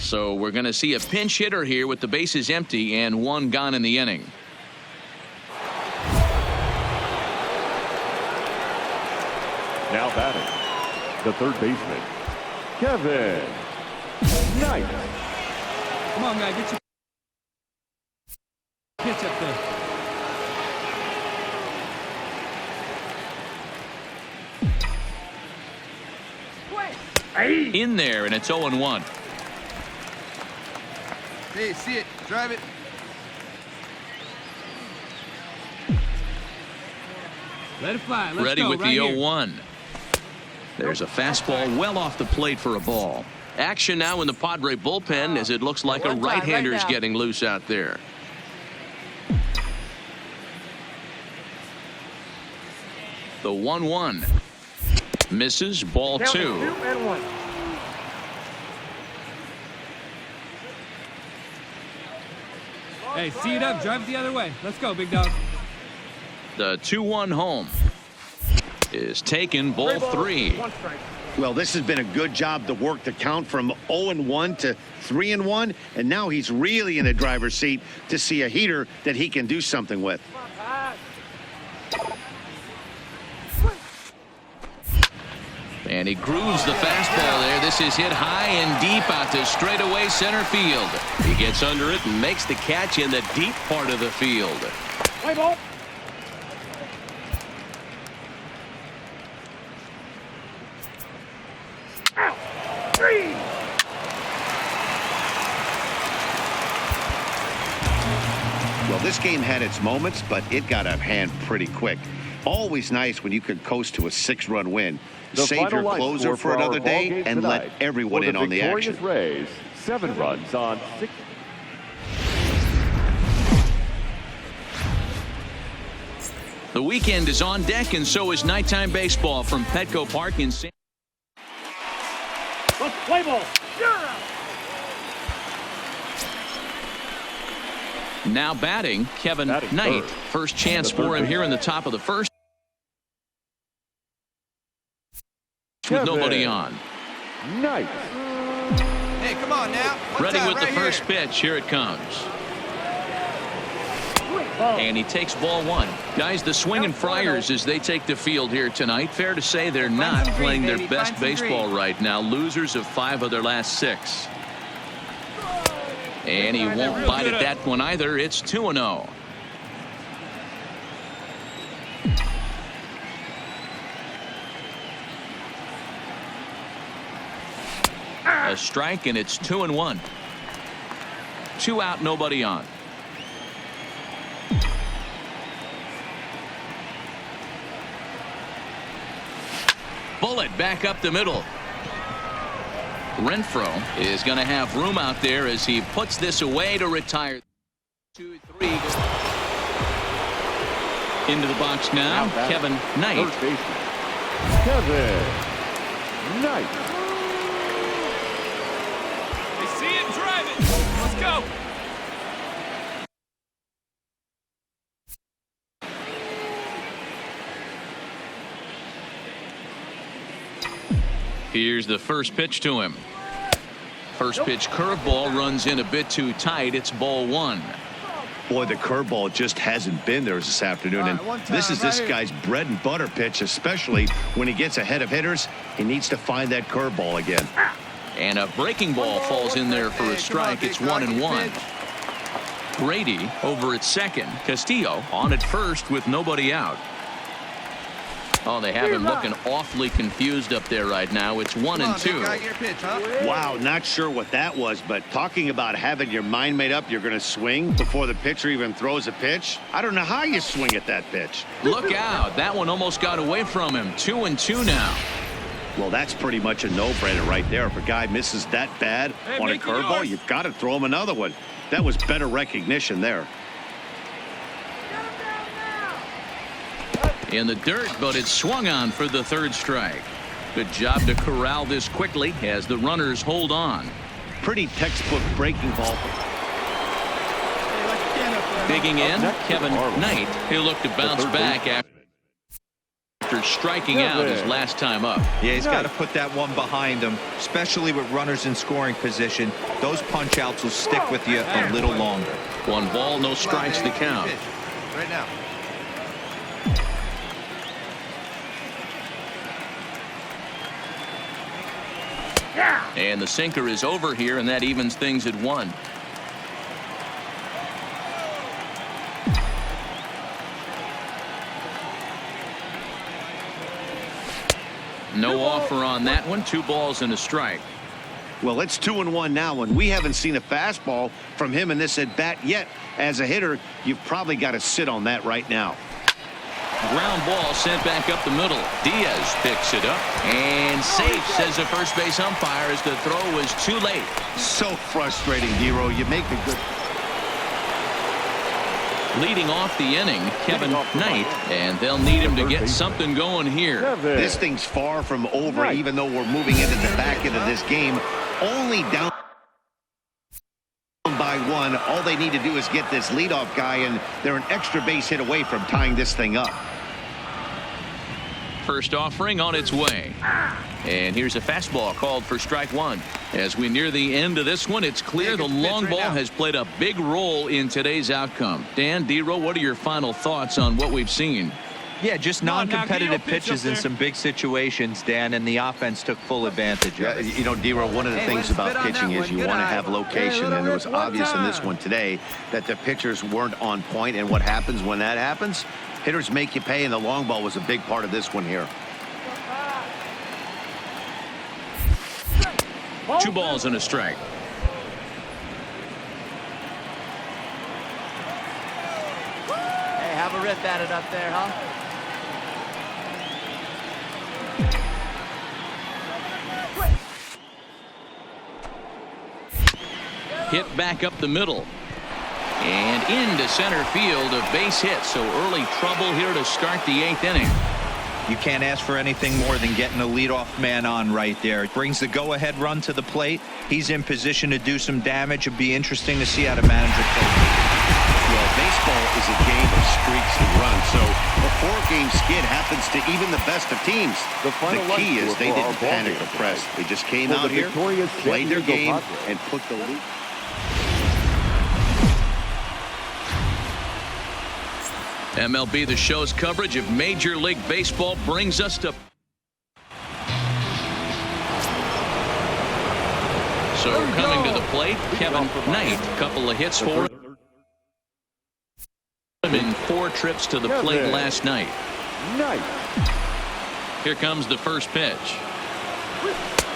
So we're going to see a pinch hitter here with the bases empty and one gone in the inning. Now batting, the third baseman, Kevin Knight. Come on, guy, get your pitch up there. In there, and it's 0-1. Hey, see it. Drive it. Let it fly. Let's Ready go, with right the here. 0-1. There's a fastball well off the plate for a ball. Action now in the Padre bullpen as it looks like a right-hander's getting loose out there. The 1-1. Misses, ball 2. Hey, see it up. Drive it the other way. Let's go, big dog. The 2-1 home is taken, ball 3. Well, this has been a good job to work the count from 0-1 to 3-1, and now he's really in the driver's seat to see a heater that he can do something with. And he grooves the fastball there. This is hit high and deep out to straightaway center field. He gets under it and makes the catch in the deep part of the field. Play ball. Out. 3. Well, this game had its moments, but it got out of hand pretty quick. Always nice when you can coast to a 6-run win. Save your closer for another day and let everyone in on the action. Rays, 7 runs on 6. The weekend is on deck, and so is nighttime baseball from Petco Park in San. Let's play ball. Now batting, Kevin Knight. First chance for him here in the top of the first. With nobody on. Knight. Hey, come on now. Ready with the right first here. pitch. Here it comes. And he takes ball 1. Guys, the swinging Friars as they take the field here tonight. Fair to say they're not playing their best baseball right now. Losers of 5 of their last 6. And he won't bite at that one either. It's 2-0. A strike, and it's 2-1. 2 out, nobody on. Bullet back up the middle. Renfro is going to have room out there as he puts this away to retire. 2-3. Into the box now, Kevin Knight. Kevin Knight. They see it, drive it. Let's go. Here's the first pitch to him. First pitch curveball runs in a bit too tight. It's ball 1. Boy, the curveball just hasn't been there this afternoon, and this is this guy's bread and butter pitch, especially when he gets ahead of hitters. He needs to find that curveball again. And a breaking ball falls in there for a strike. It's 1-1. Grady over at second. Castillo on at first with nobody out. Oh, they have him looking awfully confused up there right now. It's 1-2. Wow, not sure what that was, but talking about having your mind made up you're going to swing before the pitcher even throws a pitch. I don't know how you swing at that pitch. Look out. That one almost got away from him. 2-2 now. Well, that's pretty much a no-brainer right there. If a guy misses that bad on a curveball, you've got to throw him another one. That was better recognition there. In the dirt, but it's swung on for the 3rd strike. Good job to corral this quickly as the runners hold on. Pretty textbook breaking ball. Digging in, Kevin Knight. He'll look to bounce back after after striking out his last time up. Yeah, he's got to put that one behind him, especially with runners in scoring position. Those punch outs will stick with you a little longer. 1 ball, no strikes to count. Right now. And the sinker is over here, and that evens things at 1. No offer on that one. 2 balls and a strike. Well, it's 2-1 now, and we haven't seen a fastball from him in this at bat yet. As a hitter, you've probably got to sit on that right now. Ground ball sent back up the middle. Diaz picks it up and safe, says the first base umpire, as the throw was too late. So frustrating, Hero. You make a good. Leading off the inning, Kevin Knight, and they'll need him to get something going here. This thing's far from over, even though we're moving into the back end of this game. Only down by 1. All they need to do is get this leadoff guy, and they're an extra base hit away from tying this thing up. First offering on its way. And here's a fastball called for strike 1. As we near the end of this one, it's clear the long ball has played a big role in today's outcome. Dan, D-Row, what are your final thoughts on what we've seen? Yeah, just non-competitive pitches in some big situations, Dan, and the offense took full advantage of it. You know, D-Row, one of the things about pitching is you want to have location, and it was obvious in this one today that the pitchers weren't on point, and what happens when that happens? Hitters make you pay, and the long ball was a big part of this one here. 2 balls and a strike. Hey, have a rip at it up there, huh? Hit back up the middle. And into center field, a base hit. So early trouble here to start the 8th inning. You can't ask for anything more than getting a leadoff man on right there. It brings the go-ahead run to the plate. He's in position to do some damage. It'd be interesting to see how the manager plays. Well, baseball is a game of streaks and runs, so a 4-game skid happens to even the best of teams. The key is they didn't panic or press. They just came out here, played their game, and put the lead. MLB The Show's coverage of Major League Baseball brings us to... So coming to the plate, Kevin Knight. Couple of hits for him in 4 trips to the plate last night. Here comes the first pitch.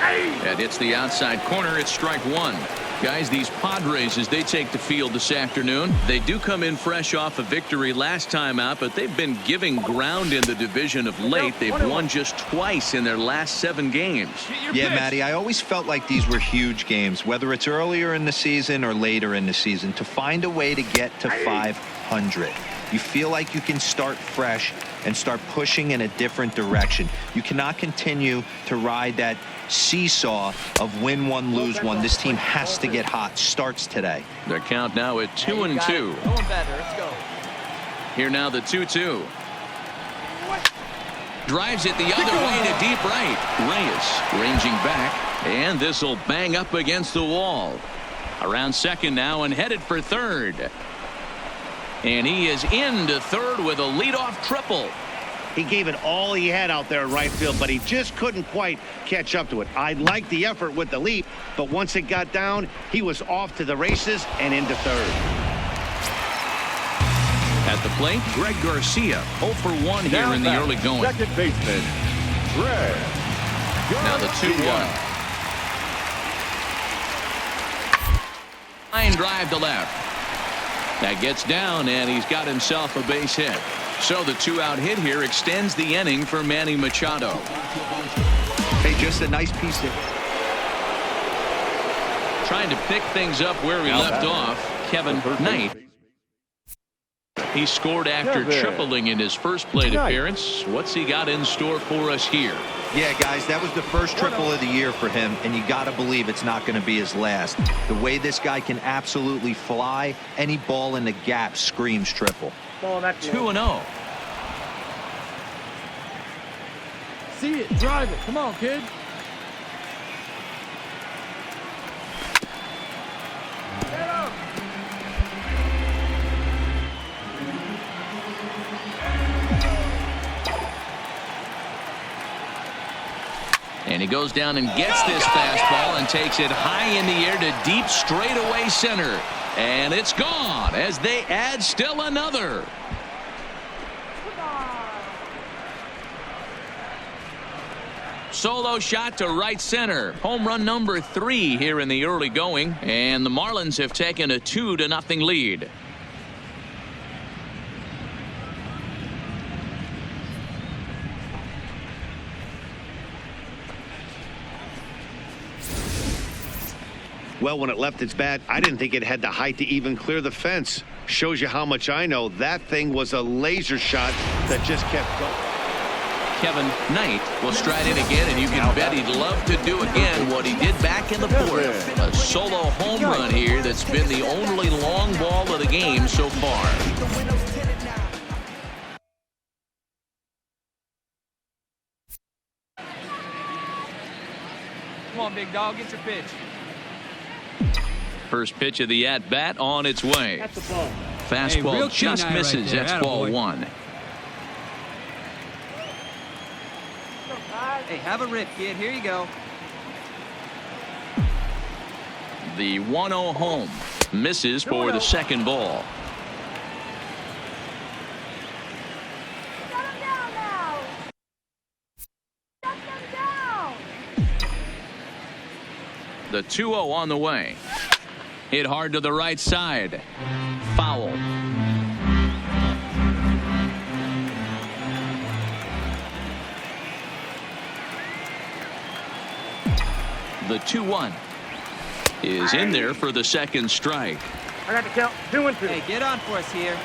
And it's the outside corner. It's strike 1. Guys, these Padres, as they take the field this afternoon, they do come in fresh off a victory last time out, but they've been giving ground in the division of late. They've won just twice in their last 7 games. Yeah, Matty, I always felt like these were huge games, whether it's earlier in the season or later in the season, to find a way to get to 500. You feel like you can start fresh and start pushing in a different direction. You cannot continue to ride that seesaw of win one, lose one. This team has to get hot. Starts today. The count now at 2-2. Going better. Let's go. Here now the 2-2. Drives it the other way to deep right. Reyes ranging back, and this will bang up against the wall. Around second now and headed for third. And he is into third with a leadoff triple. He gave it all he had out there in right field, but he just couldn't quite catch up to it. I liked the effort with the leap, but once it got down, he was off to the races and into third. At the plate, Greg Garcia, 0 for 1 here in the early going. Second baseman, Greg. Now the 2-1. Line drive to left. That gets down, and he's got himself a base hit. So the 2-out hit here extends the inning for Manny Machado. Hey, just a nice piece of... Trying to pick things up where he left off, Kevin Knight. He scored after tripling in his first plate appearance. What's he got in store for us here? Yeah, guys, that was the first triple of the year for him, and you got to believe it's not going to be his last. The way this guy can absolutely fly, any ball in the gap screams triple. 2-0. See it. Drive it. Come on, kid. And he goes down and gets this fastball and takes it high in the air to deep straightaway center. And it's gone as they add still another. Solo shot to right center. Home run number 3 here in the early going. And the Marlins have taken a 2-0 lead. Well, when it left its bat, I didn't think it had the height to even clear the fence. Shows you how much I know. That thing was a laser shot that just kept going. Kevin Knight will stride in again, and you can bet he'd love to do again what he did back in the 4th. A solo home run here that's been the only long ball of the game so far. Come on, big dog. Get your pitch. First pitch of the at-bat on its way. That's the ball. Fastball Hey, real just keen eye misses. right there. That's ball Attaboy. 1. Hey, have a rip, kid. Here you go. The 1-0 home misses for the second ball. Shut him down now. Shut them down. The 2-0 on the way. Hit hard to the right side. Foul. The 2-1 is in there for the second strike. I got to count 2 and 2. Hey, get on for us here.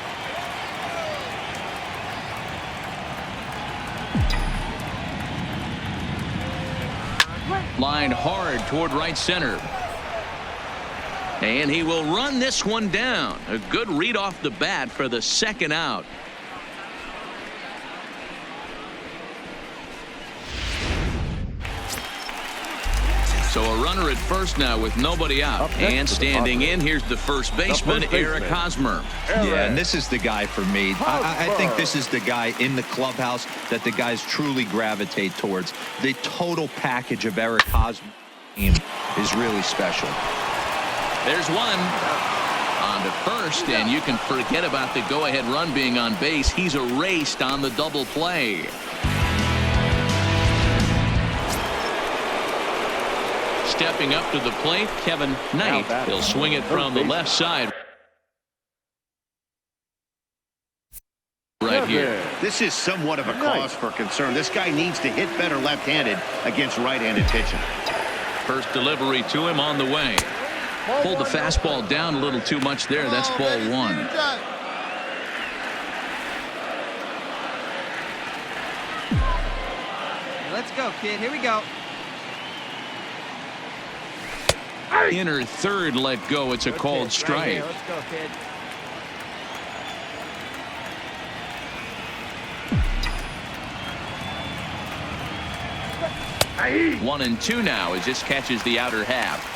Line hard toward right center. And he will run this one down. A good read off the bat for the second out. So a runner at first now with nobody out. And standing in, here's the first baseman, Eric Hosmer. Yeah, and this is the guy for me. I think this is the guy in the clubhouse that the guys truly gravitate towards. The total package of Eric Hosmer is really special. There's one. On to first, and you can forget about the go-ahead run being on base. He's erased on the double play. Stepping up to the plate, Kevin Knight. He'll swing it from the left side. Right here. This is somewhat of a cause for concern. This guy needs to hit better left-handed against right-handed pitching. First delivery to him on the way. Pulled the fastball down a little too much there. That's ball 1. Let's go, kid. Here we go. Inner third let go. It's a called strike. Right here. Let's go, kid. 1-2 now as this catches the outer half.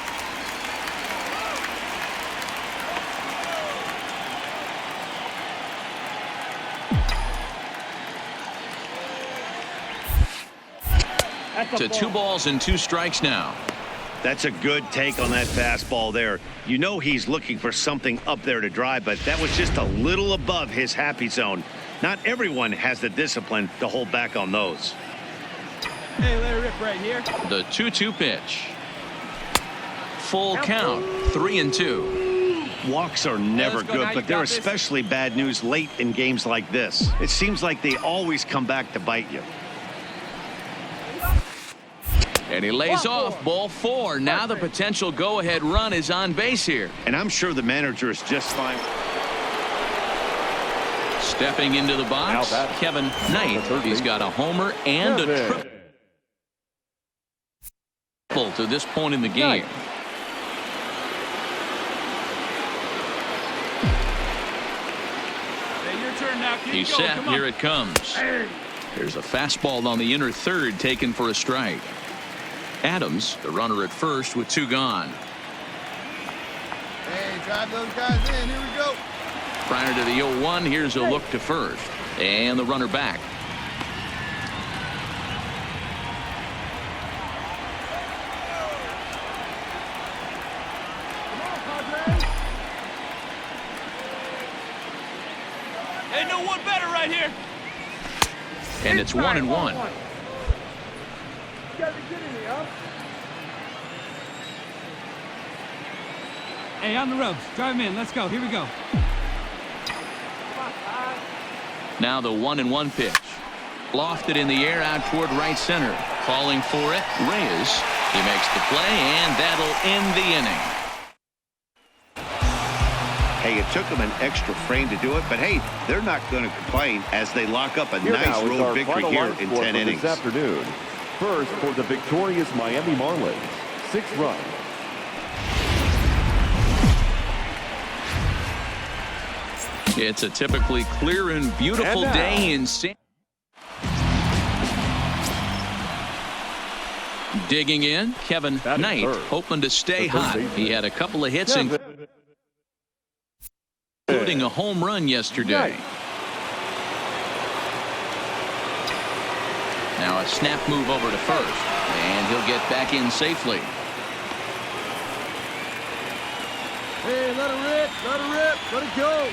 To 2 balls and 2 strikes now. That's a good take on that fastball there. You know he's looking for something up there to drive, but that was just a little above his happy zone. Not everyone has the discipline to hold back on those. Hey, let it rip right here. The 2-2 pitch. Full count. 3-2. Walks are never let's go. good, Now but you they're got this. especially bad news late in games like this. It seems like they always come back to bite you. And he lays off. Ball 4. Now the potential go-ahead run is on base here. And I'm sure the manager is just fine. Stepping into the box, Kevin Knight. He's got a homer and a triple to this point in the game. Hey, your turn now, kid. He's Go. set. Come on. Here it comes. There's a fastball on the inner third taken for a strike. Adams, the runner at first with 2 gone. Hey, drive those guys in. Here we go. Prior to the 0-1, here's a look to first. And the runner back. Ain't no one better right here. And it's 1-1. You gotta be kidding me, huh? Hey, on the ropes. Drive him in. Let's go. Here we go. Now the 1-1 pitch. Lofted in the air out toward right center. Calling for it. Reyes. He makes the play, and that'll end the inning. Hey, it took them an extra frame to do it, but hey, they're not going to complain as they lock up a Here nice now is road our victory final here line in score 10 for innings. this afternoon. First, for the victorious Miami Marlins, 6 runs. It's a typically clear and beautiful day in San. Digging in, Kevin Knight, hoping to stay hot. He had a couple of hits, including a home run yesterday. Now a snap move over to first, and he'll get back in safely. Hey, let it rip. Let it rip. Let it go.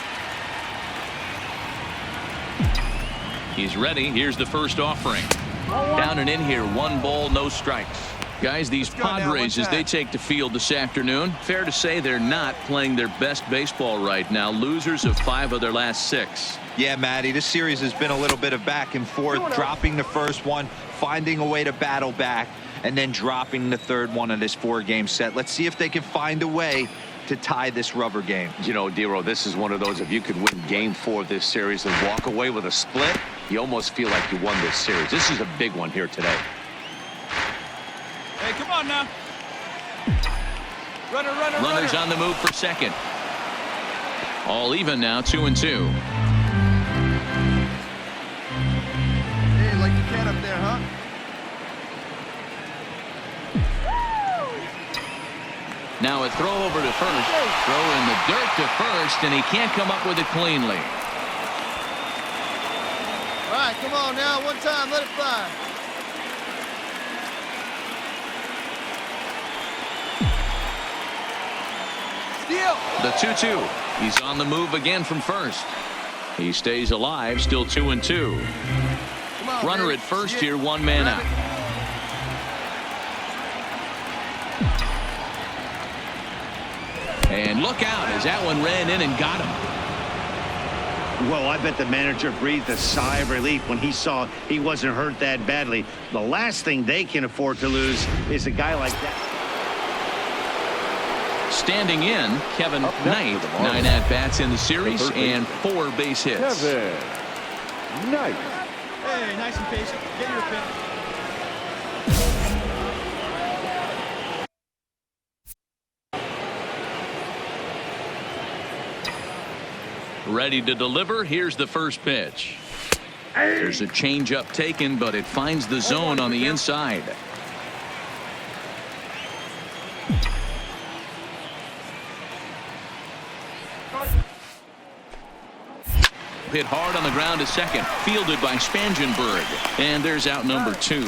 He's ready. Here's the first offering. Down and in here, 1 ball, no strikes. Guys, these Padres, as they take the field this afternoon, fair to say they're not playing their best baseball right now. Losers of 5 of their last 6. Yeah, Matty, this series has been a little bit of back and forth, dropping the first one, finding a way to battle back, and then dropping the third one of this 4-game set. Let's see if they can find a way to tie this rubber game. You know, Dero, this is one of those, if you could win game 4 of this series and walk away with a split, you almost feel like you won this series. This is a big one here today. Hey, come on now. Runner, runner, Runners runner. on the move for second. All even now, 2-2. Hey, like you can up there, huh? Now a throw over to first. Throw in the dirt to first, and he can't come up with it cleanly. All right, come on now. One time. Let it fly. Steal. The 2-2. He's on the move again from first. He stays alive, still 2-2. Come on, Runner baby. at first See it? here, 1 man Grab out. it. And look out as that one ran in and got him. Well, I bet the manager breathed a sigh of relief when he saw he wasn't hurt that badly. The last thing they can afford to lose is a guy like that. Standing in, Kevin Knight, 9 at-bats in the series and 4 base hits. Kevin Knight. Hey, nice and patient. Get your pick. Ready to deliver. Here's the first pitch. There's a changeup taken, but it finds the zone on the inside. Hit hard on the ground to second. Fielded by Spangenberg. And there's out number 2.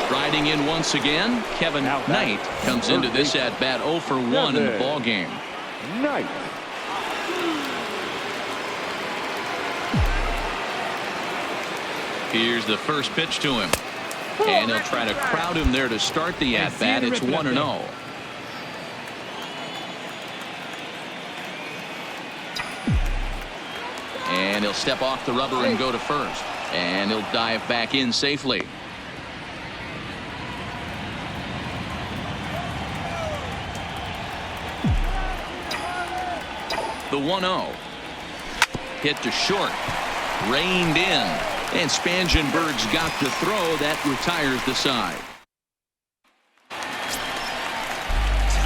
Striding in once again, Kevin Knight comes into this at-bat 0 for 1 in the ballgame. Knight. Here's the first pitch to him. And he'll try to crowd him there to start the at-bat. It's 1-0. And he'll step off the rubber and go to first. And he'll dive back in safely. The 1-0. Hit to short. Reined in. And Spangenberg's got the throw that retires the side.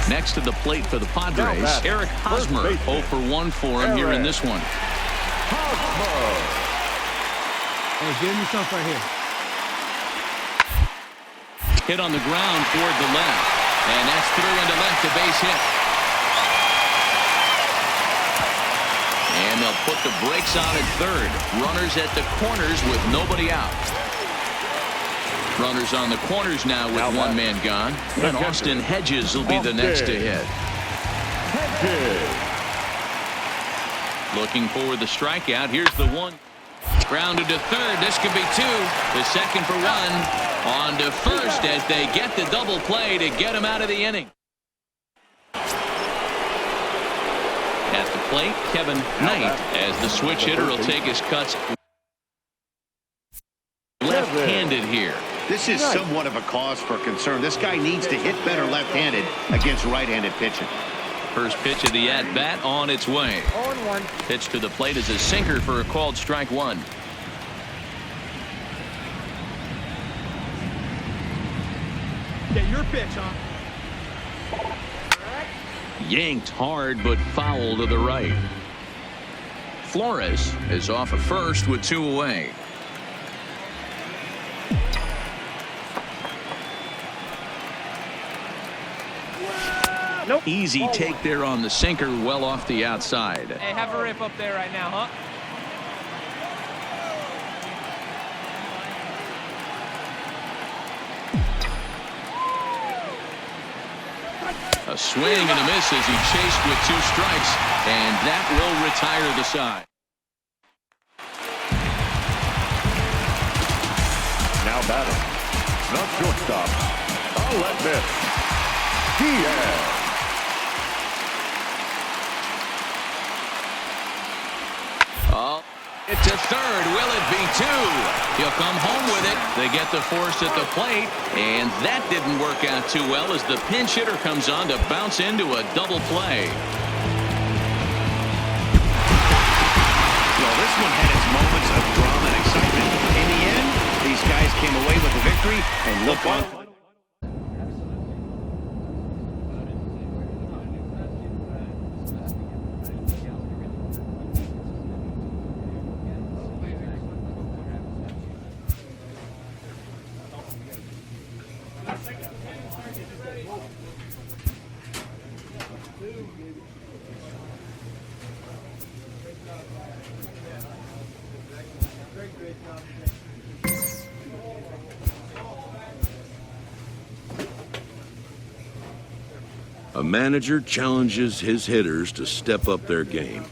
Next to the plate for the Padres, Eric Hosmer. 0 for 1 for him here in this one. Hey, give me something right here. Hit on the ground toward the left. And that's through into left, a base hit. And they'll put the brakes on at third. Runners at the corners with nobody out. Runners on the corners now with one man gone. And Austin Hedges will be the next to hit. Looking for the strikeout. Here's the one. Grounded to third. This could be two. The second for one. On to first as they get the double play to get him out of the inning. At the plate, Kevin Knight, as the switch hitter will take his cuts left-handed here. This is somewhat of a cause for concern. This guy needs to hit better left-handed against right-handed pitching. First pitch of the at-bat on its way. 0-1. Pitch to the plate is a sinker for a called strike one. Get your pitch, huh? Yanked hard but foul to the right. Flores is off at first with 2 away. Nope. Easy take there on the sinker, well off the outside. Hey, have a rip up there right now, huh? A swing and a miss as he chased with 2 strikes, and that will retire the side. Now batting, the shortstop, Alexis Diaz. Oh, it's a third. Will it be 2? He'll come home with it. They get the force at the plate, and that didn't work out too well as the pinch hitter comes on to bounce into a double play. Well, this one had its moments of drama and excitement. In the end, these guys came away with the victory and look on. A manager challenges his hitters to step up their game.